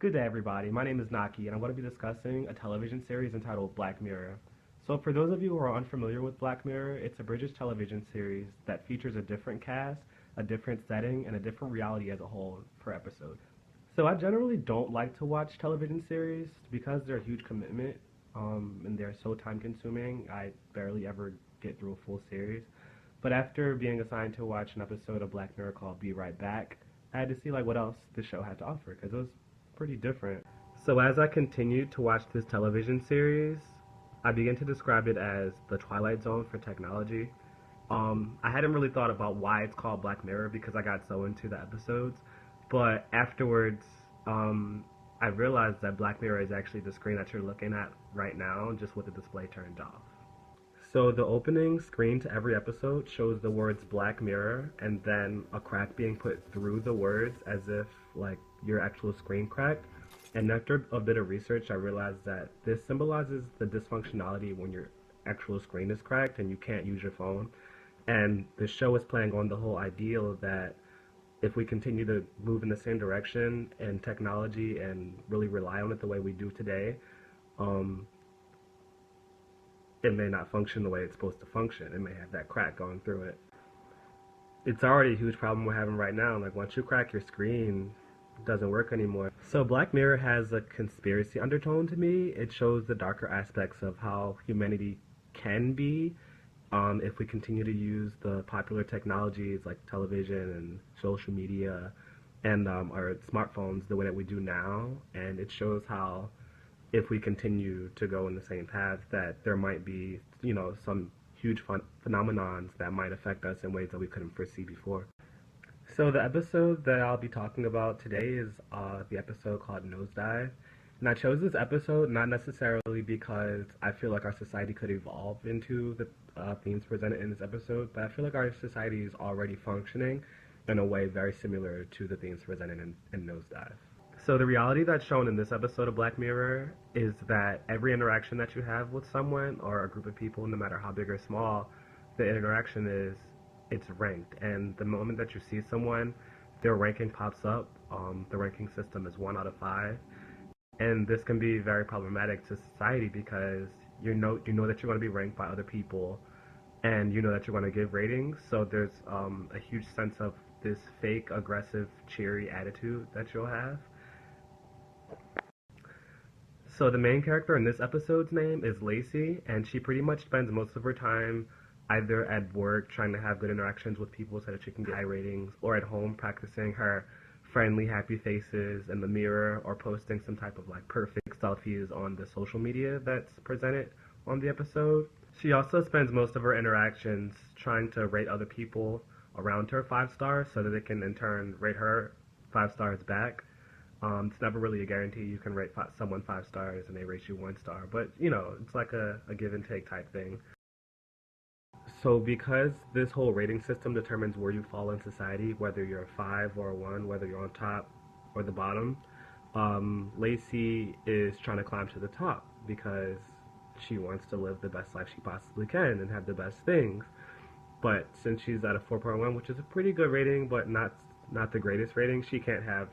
Good day, everybody. My name is Naki, and I'm going to be discussing a television series entitled Black Mirror. So, for those of you who are unfamiliar with Black Mirror, it's a British television series that features a different cast, a different setting, and a different reality as a whole per episode. So, I generally don't like to watch television series because they're a huge commitment, and they're so time consuming. I barely ever get through a full series. But after being assigned to watch an episode of Black Mirror called Be Right Back, I had to see what else the show had to offer because it was pretty different. So as I continued to watch this television series, I began to describe it as the Twilight Zone for technology. I hadn't really thought about why it's called Black Mirror because I got so into the episodes, but afterwards, I realized that Black Mirror is actually the screen that you're looking at right now, just with the display turned off. So the opening screen to every episode shows the words Black Mirror and then a crack being put through the words as if like your actual screen cracked. And after a bit of research, I realized that this symbolizes the dysfunctionality when your actual screen is cracked and you can't use your phone. And the show is playing on the whole ideal that if we continue to move in the same direction in technology and really rely on it the way we do today, um, it may not function the way it's supposed to function. It may have that crack going through it. It's already a huge problem we're having right now. Like once you crack your screen, it doesn't work anymore. So Black Mirror has a conspiracy undertone to me. It shows the darker aspects of how humanity can be if we continue to use the popular technologies like television and social media and our smartphones the way that we do now. And it shows how if we continue to go in the same path, that there might be, some huge phenomenons that might affect us in ways that we couldn't foresee before. So the episode that I'll be talking about today is the episode called Nosedive. And I chose this episode not necessarily because I feel like our society could evolve into the themes presented in this episode, but I feel like our society is already functioning in a way very similar to the themes presented in Nosedive. So the reality that's shown in this episode of Black Mirror is that every interaction that you have with someone or a group of people, no matter how big or small, the interaction it's ranked. And the moment that you see someone, their ranking pops up. The ranking system is 1 out of 5. And this can be very problematic to society because you know that you're going to be ranked by other people and you know that you're going to give ratings. So there's a huge sense of this fake, aggressive, cheery attitude that you'll have. So the main character in this episode's name is Lacey, and she pretty much spends most of her time either at work trying to have good interactions with people so that she can get high ratings, or at home practicing her friendly, happy faces in the mirror, or posting some type of like perfect selfies on the social media that's presented on the episode. She also spends most of her interactions trying to rate other people around her 5 stars so that they can in turn rate her 5 stars back. It's never really a guarantee you can rate someone 5 stars and they rate you 1 star, but it's like a give and take type thing. So because this whole rating system determines where you fall in society, whether you're a 5 or a 1, whether you're on top or the bottom, Lacey is trying to climb to the top because she wants to live the best life she possibly can and have the best things. But since she's at a 4.1, which is a pretty good rating, but not the greatest rating, she can't have,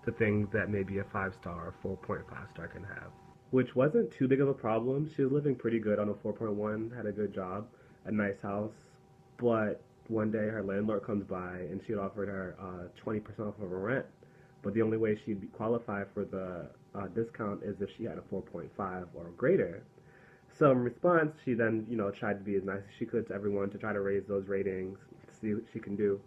the things that maybe a 5 star or 4.5 star can have. Which wasn't too big of a problem. She was living pretty good on a 4.1, had a good job, a nice house. But one day her landlord comes by and she had offered her 20% off of her rent. But the only way she'd be qualified for the discount is if she had a 4.5 or greater. So in response, she then, tried to be as nice as she could to everyone to try to raise those ratings, to see what she can do.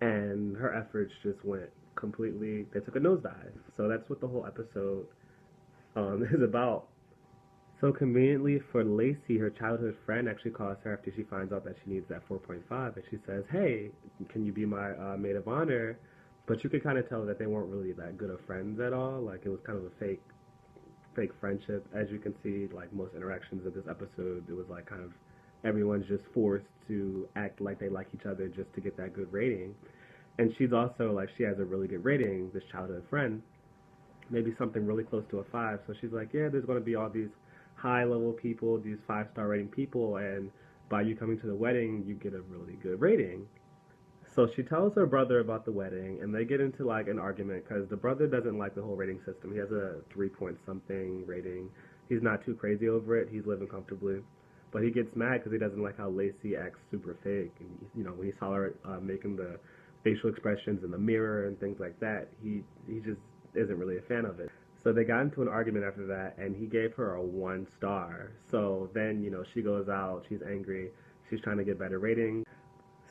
And her efforts just went completely, they took a nosedive. So that's what the whole episode is about. So conveniently for Lacey, her childhood friend actually calls her after she finds out that she needs that 4.5, and she says, hey, can you be my maid of honor? But you could kind of tell that they weren't really that good of friends at all. Like it was kind of a fake friendship. As you can see, like most interactions of this episode, it was like kind of everyone's just forced to act like they like each other just to get that good rating. And she's also like, she has a really good rating, this childhood friend, maybe something really close to a 5. So she's like, yeah, there's going to be all these high level people, these 5-star rating people, and by you coming to the wedding, you get a really good rating. So she tells her brother about the wedding, and they get into like an argument because the brother doesn't like the whole rating system. He has a 3 point something rating. He's not too crazy over it. He's living comfortably, but he gets mad because he doesn't like how Lacey acts super fake. And when he saw her making the facial expressions in the mirror and things like that, he just isn't really a fan of it. So they got into an argument after that, and he gave her a 1 star. So then she goes out. She's angry. She's trying to get better ratings.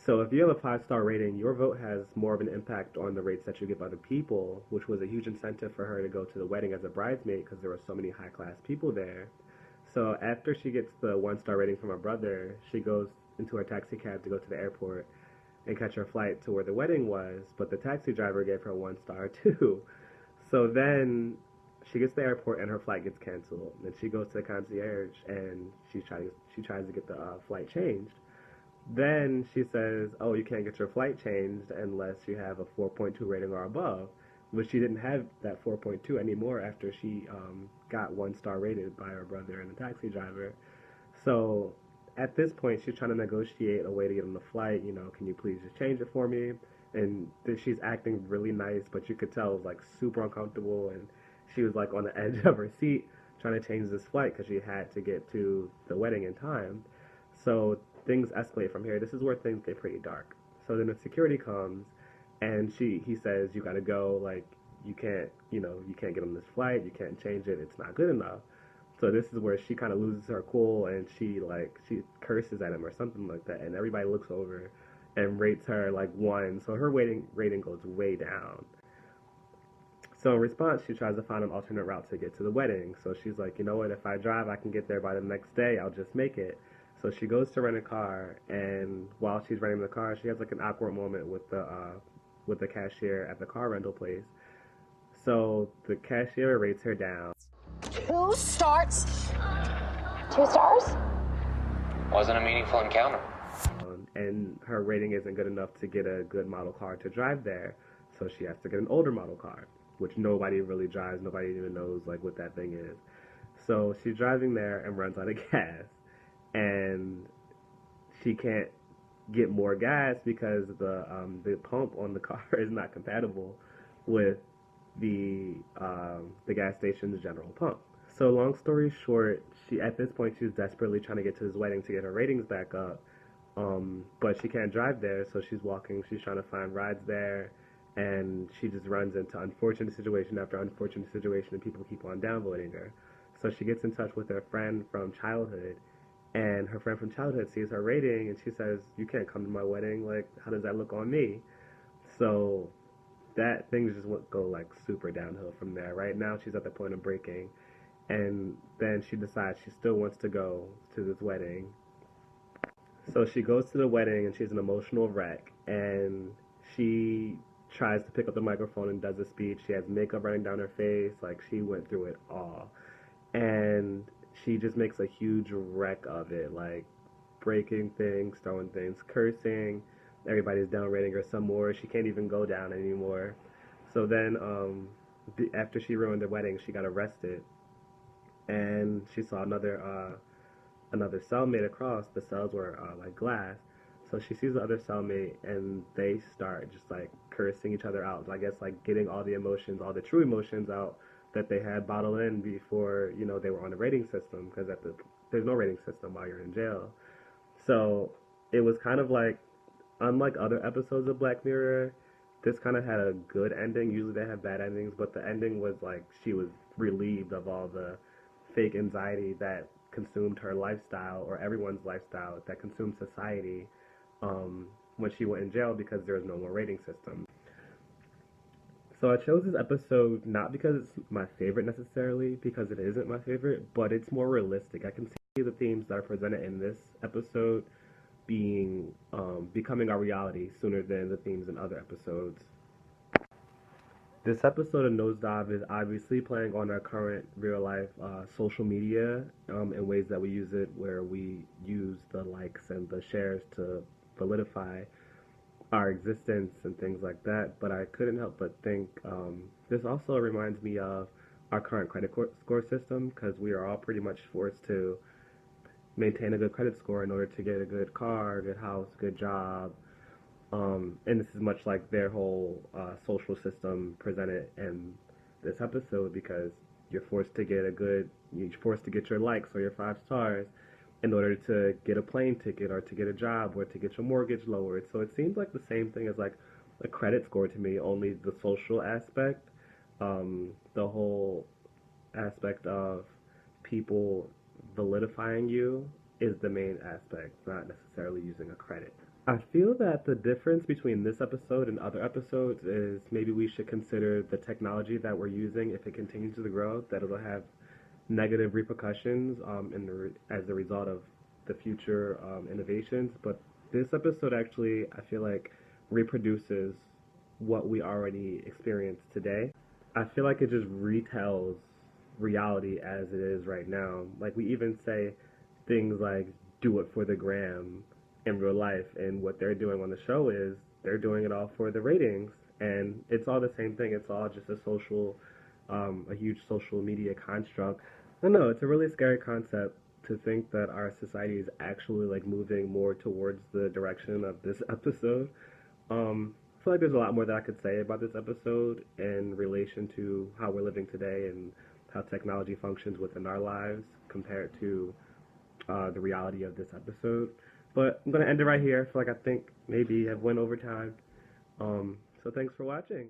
So if you have a 5 star rating, your vote has more of an impact on the rates that you give other people, which was a huge incentive for her to go to the wedding as a bridesmaid because there were so many high class people there. So after she gets the 1 star rating from her brother, she goes into her taxi cab to go to the airport and catch her flight to where the wedding was, but the taxi driver gave her 1 star too. So then she gets to the airport and her flight gets canceled, and she goes to the concierge and she tries to get the flight changed. Then she says, "Oh, you can't get your flight changed unless you have a 4.2 rating or above," which she didn't have that 4.2 anymore after she got 1 star rated by her brother and the taxi driver. So at this point, she's trying to negotiate a way to get on the flight. Can you please just change it for me? And she's acting really nice, but you could tell it was like super uncomfortable, and she was like on the edge of her seat trying to change this flight because she had to get to the wedding in time. So things escalate from here. This is where things get pretty dark. So then the security comes, and he says, "You gotta go. Like you can't get on this flight. You can't change it. It's not good enough." So this is where she kind of loses her cool, and she curses at him or something like that, and everybody looks over and rates her like 1. So her rating goes way down. So in response, she tries to find an alternate route to get to the wedding. So she's like, you know what? If I drive, I can get there by the next day. I'll just make it. So she goes to rent a car, and while she's renting the car, she has like an awkward moment with the cashier at the car rental place. So the cashier rates her down. 2 stars? 2 stars? Wasn't a meaningful encounter. And her rating isn't good enough to get a good model car to drive there. So she has to get an older model car, which nobody really drives. Nobody even knows like what that thing is. So she's driving there and runs out of gas. And she can't get more gas because the pump on the car is not compatible with the gas station's general pump. So long story short, at this point she's desperately trying to get to this wedding to get her ratings back up, but she can't drive there, so she's walking. She's trying to find rides there, and she just runs into unfortunate situation after unfortunate situation, and people keep on downvoting her. So she gets in touch with her friend from childhood, and her friend from childhood sees her rating, and she says, "You can't come to my wedding. Like, how does that look on me?" So that things just go like super downhill from there. Right now, she's at the point of breaking, and then she decides she still wants to go to this wedding. So she goes to the wedding, and she's an emotional wreck, and she tries to pick up the microphone and does a speech. She has makeup running down her face, like she went through it all, and she just makes a huge wreck of it, like breaking things, throwing things, cursing. Everybody's down rating her some more. She can't even go down anymore. So then, after she ruined the wedding, she got arrested, and she saw another cellmate across. The cells were like glass. So she sees the other cellmate, and they start just like cursing each other out. I guess like getting all the emotions, all the true emotions out that they had bottled in before they were on the rating system, because there's no rating system while you're in jail. So it was kind of like, unlike other episodes of Black Mirror, this kind of had a good ending. Usually they have bad endings, but the ending was like she was relieved of all the fake anxiety that consumed her lifestyle, or everyone's lifestyle that consumed society, when she went in jail, because there was no more rating system. So I chose this episode not because it's my favorite necessarily, because it isn't my favorite, but it's more realistic. I can see the themes that are presented in this episode becoming our reality sooner than the themes in other episodes. This episode of Nosedive is obviously playing on our current real-life social media in ways that we use it, where we use the likes and the shares to solidify our existence and things like that. But I couldn't help but think this also reminds me of our current credit score system, because we are all pretty much forced to maintain a good credit score in order to get a good car, good house, good job, And this is much like their whole social system presented in this episode because you're forced to get your likes or your 5 stars in order to get a plane ticket or to get a job or to get your mortgage lowered. So it seems like the same thing as like a credit score to me, only the social aspect, the whole aspect of people validifying you is the main aspect, not necessarily using a credit. I feel that the difference between this episode and other episodes is maybe we should consider the technology that we're using, if it continues to grow, that it'll have negative repercussions as a result of the future innovations. But this episode actually, I feel like, reproduces what we already experience today. I feel like it just retells reality as it is right now. Like we even say things like "do it for the gram" in real life, and what they're doing on the show is they're doing it all for the ratings, and it's all the same thing. It's all just a huge social media construct. I don't know. It's a really scary concept to think that our society is actually like moving more towards the direction of this episode. I feel like there's a lot more that I could say about this episode in relation to how we're living today and how technology functions within our lives compared to the reality of this episode. But I'm gonna end it right here. I feel like I think maybe I've went over time. So thanks for watching.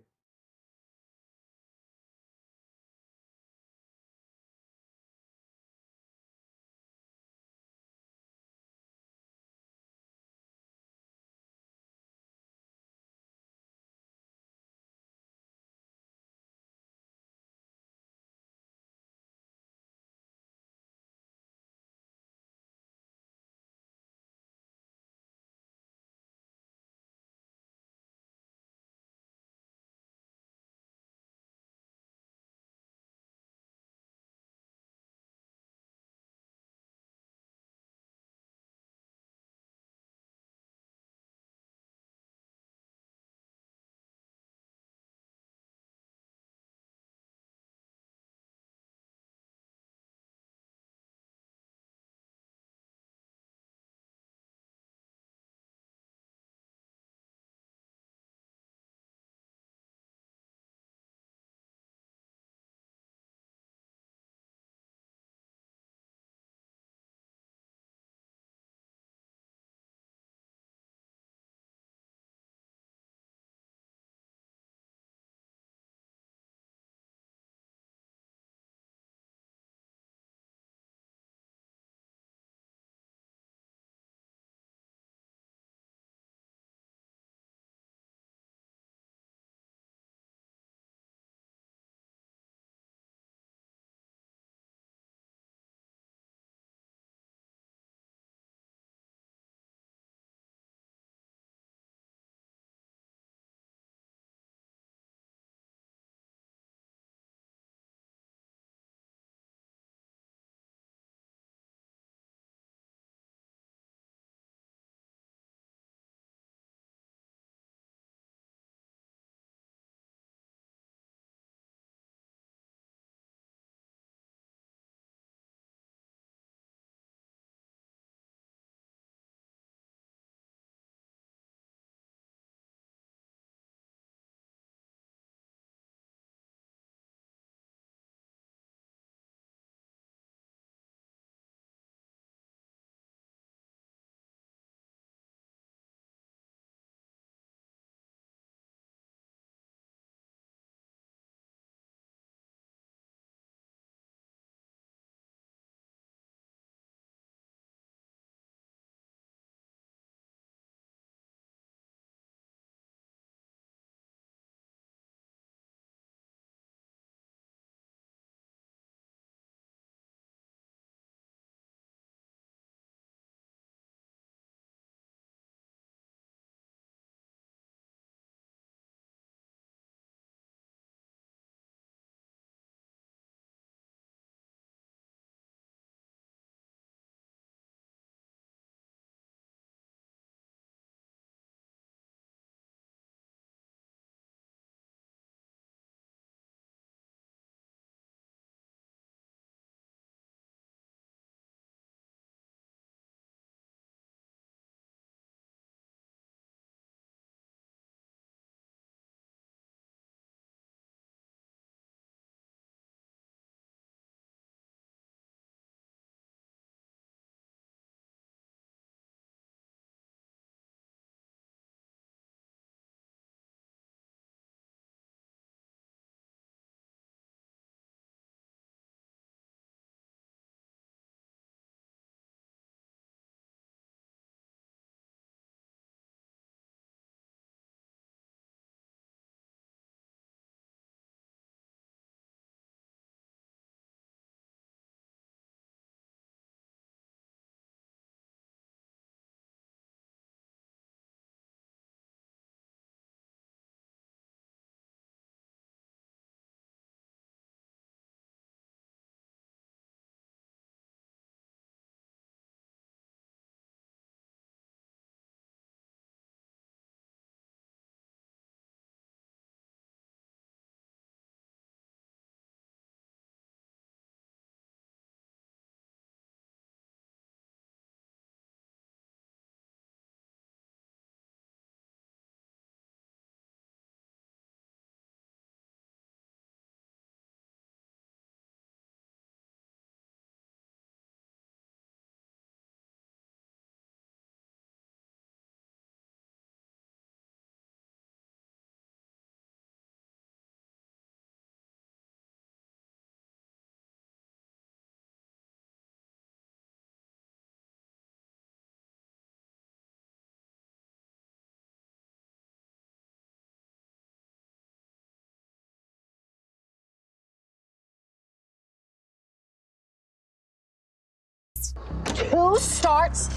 2 stars?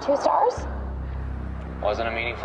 2 stars? Wasn't a meaningful